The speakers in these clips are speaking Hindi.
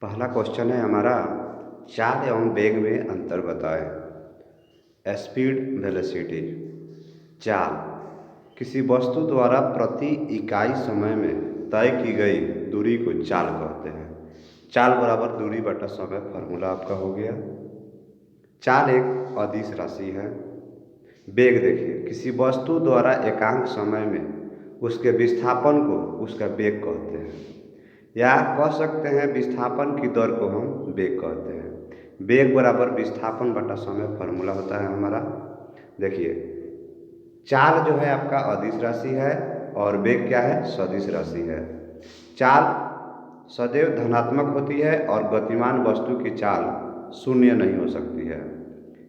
पहला क्वेश्चन है हमारा, चाल एवं वेग में अंतर बताएं। Speed velocity. चाल किसी वस्तु द्वारा प्रति इकाई समय में तय की गई दूरी को चाल कहते हैं। चाल बराबर दूरी बटा समय फार्मूला आपका हो गया। चाल एक अदिश राशि है। वेग देखिए, किसी वस्तु द्वारा एकांक समय में उसके विस्थापन को उसका वेग कहते हैं, या कह सकते हैं विस्थापन की दर को हम वेग कहते हैं। वेग बराबर विस्थापन बटा समय फार्मूला होता है हमारा। देखिए, चाल जो है आपका अदिश राशि है और वेग क्या है, सदिश राशि है। चाल सदैव धनात्मक होती है और गतिमान वस्तु की चाल शून्य नहीं हो सकती है।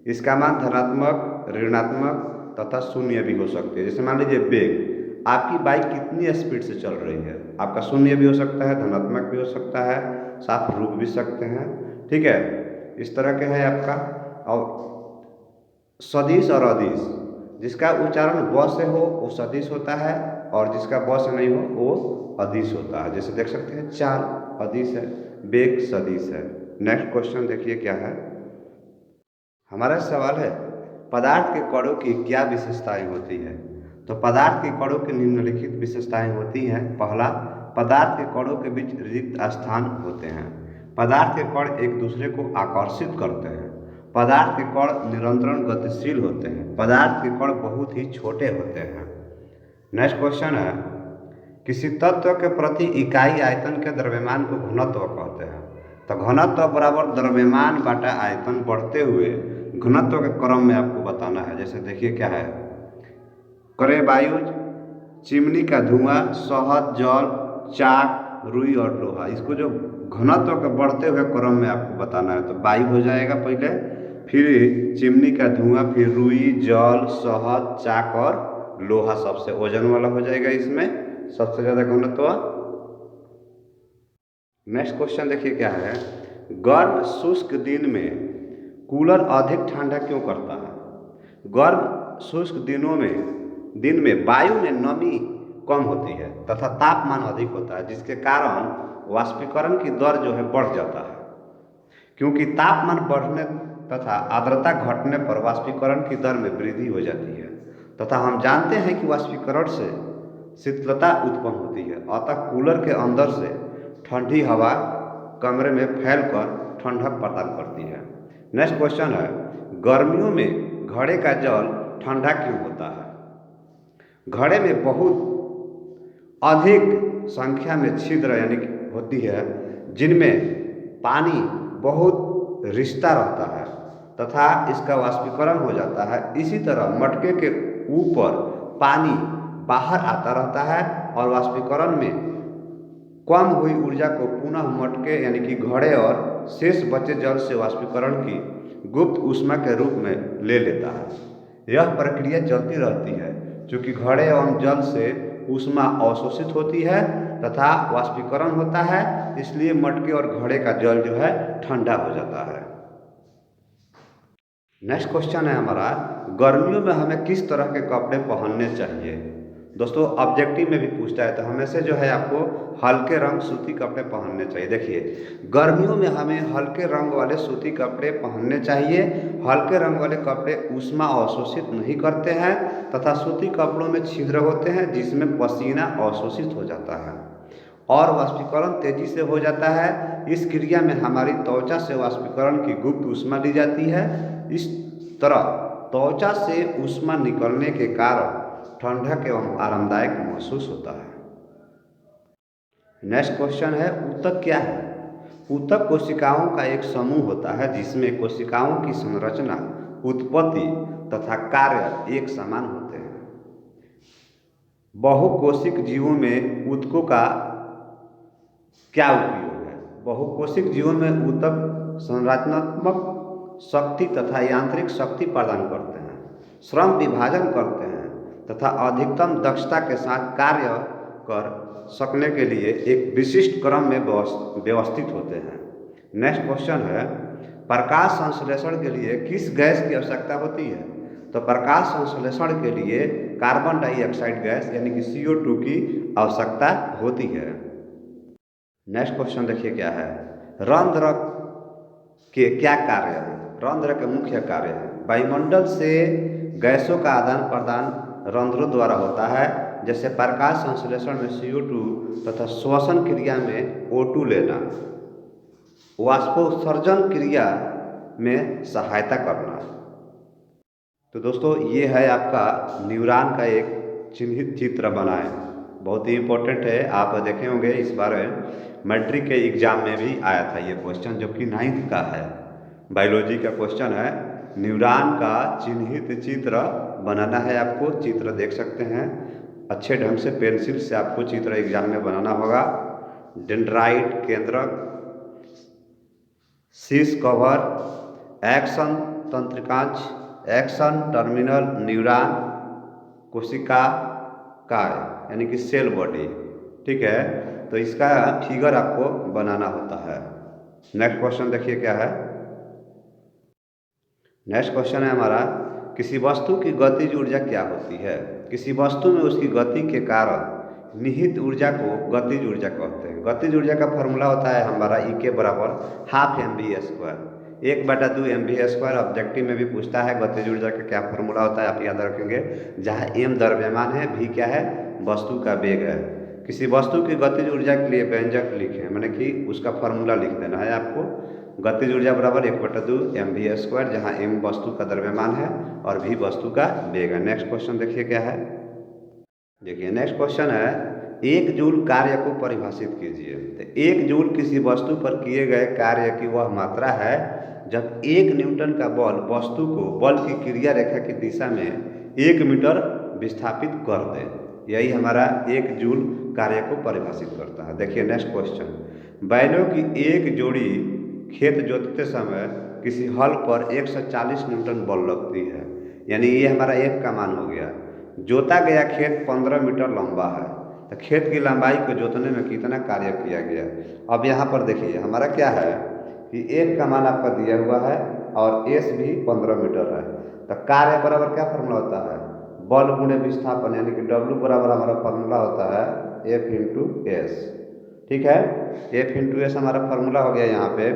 इसका मान धनात्मक, ऋणात्मक तथा शून्य भी हो सकती है। जैसे मान लीजिए वेग, आपकी बाइक कितनी स्पीड से चल रही है, आपका शून्य भी हो सकता है, धनात्मक भी हो सकता है, साथ रुक भी सकते हैं। ठीक है, इस तरह के है आपका। और सदिश और अदिश, जिसका उच्चारण व से हो वो सदिश होता है और जिसका व से नहीं हो वो अदिश होता है। जैसे देख सकते हैं, चाल अदिश है, वेग सदिश है। नेक्स्ट क्वेश्चन देखिए क्या है हमारा सवाल है, पदार्थ के कणों की क्या विशेषताएं होती है। तो पदार्थ के कणों की निम्नलिखित विशेषताएं होती हैं। पहला, पदार्थ के कणों के बीच रिक्त स्थान होते हैं। पदार्थ के कण एक दूसरे को आकर्षित करते हैं। पदार्थ के कण निरंतर गतिशील होते हैं। पदार्थ के कण बहुत ही छोटे होते हैं। नेक्स्ट क्वेश्चन है, किसी तत्व के प्रति इकाई आयतन के द्रव्यमान को घनत्व कहते हैं। तो घनत्व बराबर द्रव्यमान बटा आयतन बढ़ते हुए घनत्व के क्रम में आपको बताना है। जैसे देखिए क्या है, करे वायु, चिमनी का धुआं, शहद, जल, चाक, रुई और लोहा। इसको जो घनत्व के बढ़ते हुए क्रम में आपको बताना है, तो वायु हो जाएगा पहले, फिर चिमनी का धुआं, फिर रुई, जल, शहद, चाक और लोहा सबसे वजन वाला हो जाएगा, इसमें सबसे ज़्यादा घनत्व। नेक्स्ट क्वेश्चन देखिए क्या है, गर्म शुष्क दिन में कूलर अधिक ठंडा क्यों करता है। गर्म शुष्क दिन में वायु में नमी कम होती है तथा तापमान अधिक होता है, जिसके कारण वाष्पीकरण की दर जो है बढ़ जाता है। क्योंकि तापमान बढ़ने तथा आर्द्रता घटने पर वाष्पीकरण की दर में वृद्धि हो जाती है तथा हम जानते हैं कि वाष्पीकरण से शीतलता उत्पन्न होती है। अतः कूलर के अंदर से ठंडी हवा कमरे में फैलकर ठंडक प्रदान करती है। नेक्स्ट क्वेश्चन है, गर्मियों में घड़े का जल ठंडा क्यों होता है। घड़े में बहुत अधिक संख्या में छिद्र यानी कि होती है, जिनमें पानी बहुत रिश्ता रहता है तथा इसका वाष्पीकरण हो जाता है। इसी तरह मटके के ऊपर पानी बाहर आता रहता है और वाष्पीकरण में कम हुई ऊर्जा को पुनः मटके यानी कि घड़े और शेष बचे जल से वाष्पीकरण की गुप्त ऊष्मा के रूप में ले लेता है। यह प्रक्रिया चलती रहती है क्योंकि घड़े एवं जल से ऊष्मा अवशोषित होती है तथा वाष्पीकरण होता है, इसलिए मटके और घड़े का जल जो है ठंडा हो जाता है। नेक्स्ट क्वेश्चन है हमारा, गर्मियों में हमें किस तरह के कपड़े पहनने चाहिए। दोस्तों ऑब्जेक्टिव में भी पूछता है, तो हमें से जो है आपको हल्के रंग सूती कपड़े पहनने चाहिए। देखिए, गर्मियों में हमें हल्के रंग वाले सूती कपड़े पहनने चाहिए। हल्के रंग वाले कपड़े ऊष्मा अवशोषित नहीं करते हैं तथा सूती कपड़ों में छिद्र होते हैं जिसमें पसीना अवशोषित हो जाता है और वाष्पीकरण तेजी से हो जाता है। इस क्रिया में हमारी त्वचा से वाष्पीकरण की गुप्त ऊष्मा ली जाती है। इस तरह त्वचा से ऊष्मा निकलने के कारण ठंडक एवं आरामदायक महसूस होता है। नेक्स्ट क्वेश्चन है, ऊतक क्या है। ऊतक कोशिकाओं का एक समूह होता है जिसमें कोशिकाओं की संरचना, उत्पत्ति तथा कार्य एक समान होते हैं। बहुकोशिक जीवों में ऊतकों का क्या उपयोग है। बहुकोशिक जीवों में ऊतक संरचनात्मक शक्ति तथा यांत्रिक शक्ति प्रदान करते हैं, श्रम विभाजन करते हैं तथा अधिकतम दक्षता के साथ कार्य कर सकने के लिए एक विशिष्ट क्रम में व्यवस्थित होते हैं। नेक्स्ट क्वेश्चन है, प्रकाश संश्लेषण के लिए किस गैस की आवश्यकता होती है। तो प्रकाश संश्लेषण के लिए कार्बन डाइऑक्साइड गैस यानी कि CO2 की आवश्यकता होती है। नेक्स्ट क्वेश्चन देखिए क्या है, रंध्र के क्या कार्य हैं? रंध्र के मुख्य कार्य हैं। वायुमंडल से गैसों का आदान प्रदान रंध्रों द्वारा होता है, जैसे प्रकाश संश्लेषण में CO2 तथा श्वसन क्रिया में O2 लेना, वाष्पोत्सर्जन क्रिया में सहायता करना। तो दोस्तों ये है आपका न्यूरॉन का एक चिन्हित चित्र बनाएं, बहुत ही इम्पोर्टेंट है। आप देखे होंगे इस बार मैट्रिक के एग्जाम में भी आया था ये क्वेश्चन, जो कि 9th का है, बायोलॉजी का क्वेश्चन है। न्यूरॉन का चिन्हित चित्र बनाना है आपको, चित्र देख सकते हैं अच्छे ढंग से, पेंसिल से आपको चित्र एग्जाम में बनाना होगा। डेंड्राइट केंद्रक, शीश कवर, एक्शन तंत्रिकांश, एक्शन टर्मिनल न्यूरॉन, कोशिका काय यानी कि सेल बॉडी। ठीक है, तो इसका फिगर आपको बनाना होता है। नेक्स्ट क्वेश्चन देखिए क्या है। नेक्स्ट क्वेश्चन है हमारा, किसी वस्तु की गतिज ऊर्जा क्या होती है? किसी वस्तु में उसकी गति के कारण निहित ऊर्जा को गतिज ऊर्जा कहते हैं। गतिज ऊर्जा का फॉर्मूला होता है हमारा E के बराबर ½ mv², 1/2 mv²। ऑब्जेक्टिव में भी पूछता है गतिज ऊर्जा का क्या फॉर्मूला होता है, आप याद रखेंगे। जहाँ m द्रव्यमान है, v क्या है, वस्तु का वेग है। किसी वस्तु की गतिज ऊर्जा के लिए व्यंजक लिखें, मैंने कि उसका फॉर्मूला लिख देना है आपको। गतिज ऊर्जा बराबर 1/2 mv², जहाँ m वस्तु का द्रव्यमान है और v वस्तु का वेग है। नेक्स्ट क्वेश्चन देखिए क्या है। देखिए नेक्स्ट क्वेश्चन है, 1 जूल कार्य को परिभाषित कीजिए। तो 1 जूल किसी वस्तु पर किए गए कार्य की वह मात्रा है जब 1 न्यूटन का बल वस्तु को बल की क्रिया रेखा की दिशा में 1 मीटर विस्थापित कर दे। यही हमारा 1 जूल कार्य को परिभाषित करता है। देखिए नेक्स्ट क्वेश्चन, बैलों की एक जोड़ी खेत जोतते समय किसी हल पर 140 न्यूटन बल लगती है, यानी ये हमारा F का मान हो गया। जोता गया खेत 15 मीटर लंबा है, तो खेत की लंबाई को जोतने में कितना कार्य किया गया। अब यहाँ पर देखिए हमारा क्या है कि F का मान आपका दिया हुआ है और S भी 15 मीटर है, तो कार्य बराबर क्या फॉर्मूला होता है, बल गुणे विस्थापन, यानी कि W बराबर हमारा फॉर्मूला होता है F इंटू S। ठीक है, F इंटू S हमारा फॉर्मूला हो गया यहाँ पे।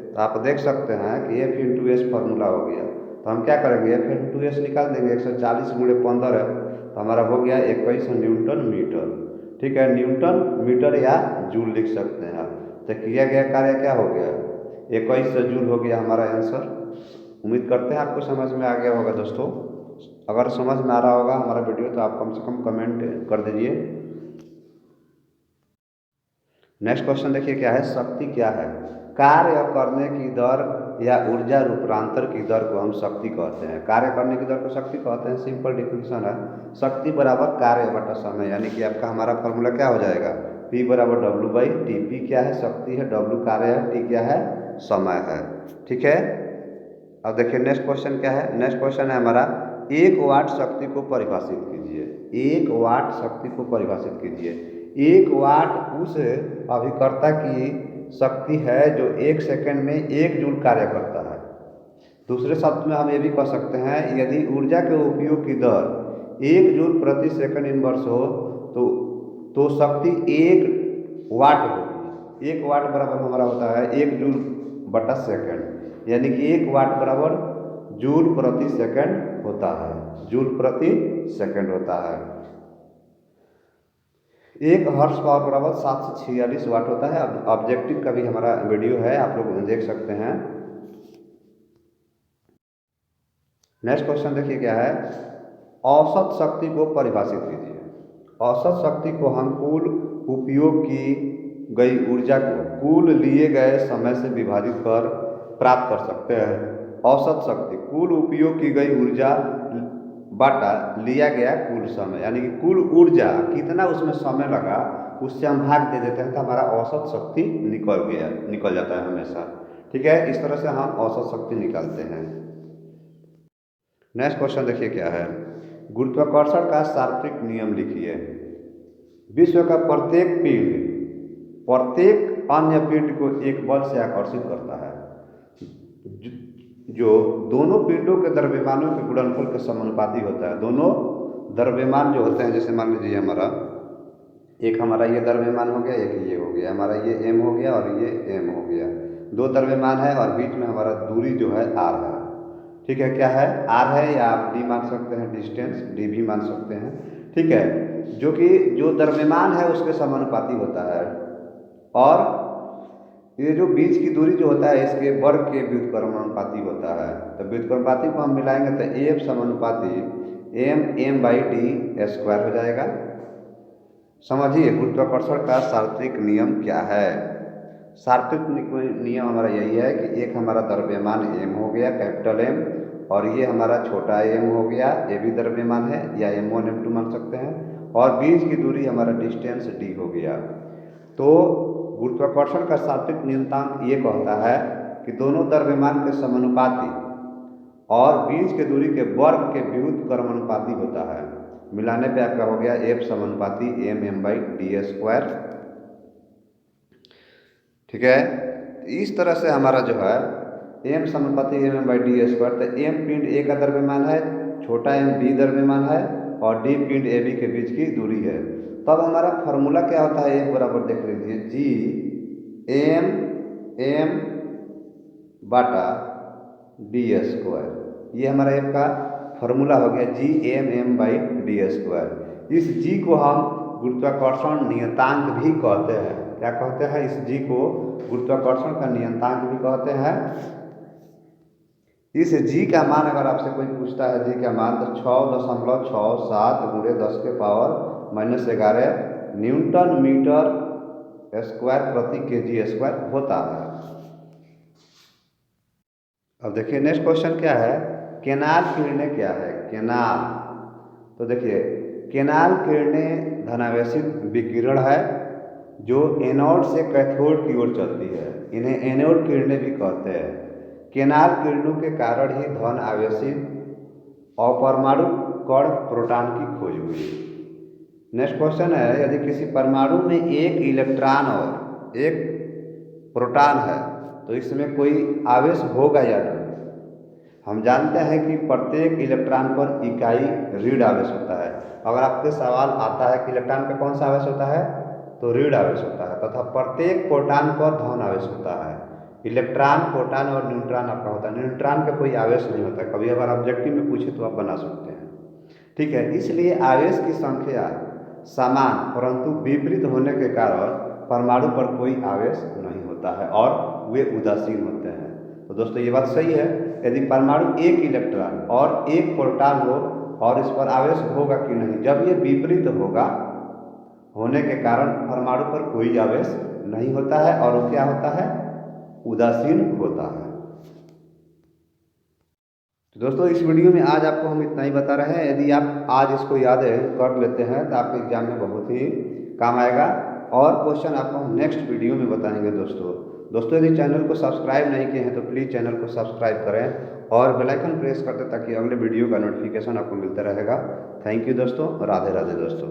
तो आप देख सकते हैं कि F इंटू S फॉर्मूला हो गया। तो हम क्या करेंगे, F इंटू S निकाल देंगे, 140 गुणे 15 है, तो हमारा हो गया 21 न्यूटन मीटर। ठीक है, न्यूटन मीटर या जूल लिख सकते हैं आप। तो किया गया कार्य क्या हो गया, 21 जूल हो गया हमारा आंसर। उम्मीद करते हैं आपको समझ में आ गया होगा दोस्तों। अगर समझ में आ रहा होगा हमारा वीडियो तो आप कम से कम कमेंट कर दीजिए। नेक्स्ट क्वेश्चन देखिए क्या है, शक्ति क्या है? कार्य करने की दर या ऊर्जा रूपांतर की दर को हम शक्ति कहते हैं। कार्य करने की दर को शक्ति कहते हैं, सिंपल डिफिनेशन है, शक्ति बराबर कार्य बटा समय। यानी कि आपका हमारा फॉर्मूला क्या हो जाएगा, P बराबर W/T। P क्या है, शक्ति है, W कार्य है, T क्या है, समय है। ठीक है, अब देखिए नेक्स्ट क्वेश्चन क्या है। नेक्स्ट क्वेश्चन है हमारा, 1 वाट शक्ति को परिभाषित कीजिए। 1 वाट शक्ति को परिभाषित कीजिए। 1 वाट उस अभिकर्ता की शक्ति है जो 1 सेकंड में 1 जूल कार्य करता है। दूसरे शब्द में हम ये भी कह सकते हैं, यदि ऊर्जा के उपयोग की दर 1 जूल प्रति सेकंड इनवर्स हो तो शक्ति 1 वाट होगी। 1 वाट बराबर हमारा होता है 1 जूल बटा सेकंड, यानी कि 1 वाट बराबर जूल प्रति सेकंड होता है, जूल प्रति सेकंड होता है। 1 हॉर्स पावर बराबर 746 वाट होता है। अब ऑब्जेक्टिव का भी हमारा वीडियो है, आप लोग देख सकते हैं। नेक्स्ट क्वेश्चन देखिए क्या है, औसत शक्ति को परिभाषित कीजिए। औसत शक्ति को हम कुल उपयोग की गई ऊर्जा को कुल लिए गए समय से विभाजित कर प्राप्त कर सकते हैं। औसत शक्ति कुल उपयोग की गई ऊर्जा बटा लिया गया कुल समय, यानी कि कुल ऊर्जा कितना उसमें समय लगा उससे हम भाग दे देते हैं, तो हमारा औसत शक्ति निकल जाता है हमेशा। ठीक है, इस तरह से हम औसत शक्ति निकालते हैं। नेक्स्ट क्वेश्चन देखिए क्या है, गुरुत्वाकर्षण का शास्त्रीय नियम लिखिए। विश्व का प्रत्येक पिंड प्रत्येक अन्य पिंड को एक बल से आकर्षित करता है जो दोनों पिंडों के द्रव्यमानों के गुणनफल के समानुपाती होता है। दोनों द्रव्यमान जो होते हैं, जैसे मान लीजिए हमारा एक हमारा ये द्रव्यमान हो गया, एक ये हो गया, हमारा ये एम हो गया और ये एम हो गया। दो द्रव्यमान है और बीच में हमारा दूरी जो है आर है। ठीक है, क्या है, आर है, या आप डी मान सकते हैं, डिस्टेंस डी भी मान सकते हैं। ठीक है, जो कि जो द्रव्यमान है उसके समानुपाती होता है, और ये जो बीच की दूरी जो होता है इसके वर्ग के व्युत्क्रमानुपाती होता है। तो व्युत्क्रमानुपाती को हम मिलाएंगे तो एफ समानुपाती एम बाई डी स्क्वायर हो जाएगा। समझिए गुरुत्वाकर्षण का सार्वत्रिक नियम क्या है। सार्वत्रिक नियम हमारा यही है कि एक हमारा द्रव्यमान एम हो गया, कैपिटल एम, और ये हमारा छोटा एम हो गया, ये भी द्रव्यमान है, या m1 m2 मान सकते हैं, और बीच की दूरी हमारा डिस्टेंस डी हो गया। तो गुरुत्वाकर्षण का सार्वत्रिक नियतांक ये कहता है कि दोनों द्रव्यमान के समानुपाती और बीच के दूरी के वर्ग के व्युत्क्रमानुपाती होता है। मिलाने पे आपका हो गया एफ समानुपाती एम बाई डी स्क्वायर। ठीक है, इस तरह से हमारा जो है एम समानुपाती एम बाई डी स्क्वायर, तो एम पिंड ए का द्रव्यमान है, छोटा एम बी द्रव्यमान है, और डी पिंड ए बी के बीच की दूरी है। तब हमारा फॉर्मूला क्या होता है, एक बराबर देख लीजिए, जी एम एम बाटा डी स्क्वायर, ये हमारा एम का फॉर्मूला हो गया, G M by D square. इस जी को हम गुरुत्वाकर्षण नियतांक भी कहते हैं। क्या कहते हैं, इस जी को गुरुत्वाकर्षण का नियतांक भी कहते हैं। इस जी का मान अगर आपसे कोई पूछता है जी का मान, तो 6.67 गुणे 10 के पावर -11 न्यूटन मीटर स्क्वायर प्रति केजी स्क्वायर होता है। अब देखिए नेक्स्ट क्वेश्चन क्या है, केनाल किरणें क्या है। केनाल, तो देखिए केनाल किरणें धनावेशित विकिरण है जो एनोड से कैथोड की ओर चलती है, इन्हें एनोड किरणें भी कहते हैं। केनाल किरणों के कारण ही धन आवेशित अपरमाणु कण प्रोटॉन की खोज हुई। नेक्स्ट क्वेश्चन है, यदि किसी परमाणु में एक इलेक्ट्रॉन और एक प्रोटॉन है तो इसमें कोई आवेश होगा या नहीं। हम जानते हैं कि प्रत्येक इलेक्ट्रॉन पर इकाई ऋण आवेश होता है। अगर आपके सवाल आता है कि इलेक्ट्रॉन पर कौन सा आवेश होता है, तो ऋण आवेश होता है, तथा प्रत्येक प्रोटॉन पर धन आवेश होता है। इलेक्ट्रॉन, प्रोटॉन और न्यूट्रॉन आपका होता है। न्यूट्रॉन पे कोई आवेश नहीं होता। कभी अगर ऑब्जेक्टिव में पूछे तो आप बना सकते हैं। ठीक है, इसलिए आवेश की संख्या समान परंतु विपरीत होने के कारण परमाणु पर कोई आवेश नहीं होता है और वे उदासीन होते हैं। तो दोस्तों ये बात सही है, यदि परमाणु एक इलेक्ट्रॉन और एक प्रोटॉन हो और इस पर आवेश होगा कि नहीं, जब ये विपरीत होगा होने के कारण परमाणु पर कोई आवेश नहीं होता है और वो क्या होता है, उदासीन होता है। तो दोस्तों इस वीडियो में आज आपको हम इतना ही बता रहे हैं। यदि आप आज इसको याद कर लेते हैं तो आपके एग्जाम में बहुत ही काम आएगा, और क्वेश्चन आपको हम नेक्स्ट वीडियो में बताएंगे। दोस्तों यदि चैनल को सब्सक्राइब नहीं किए हैं तो प्लीज़ चैनल को सब्सक्राइब करें और बेल आइकन प्रेस कर दें ताकि अगले वीडियो का नोटिफिकेशन आपको मिलता रहेगा। थैंक यू दोस्तों, राधे राधे दोस्तों।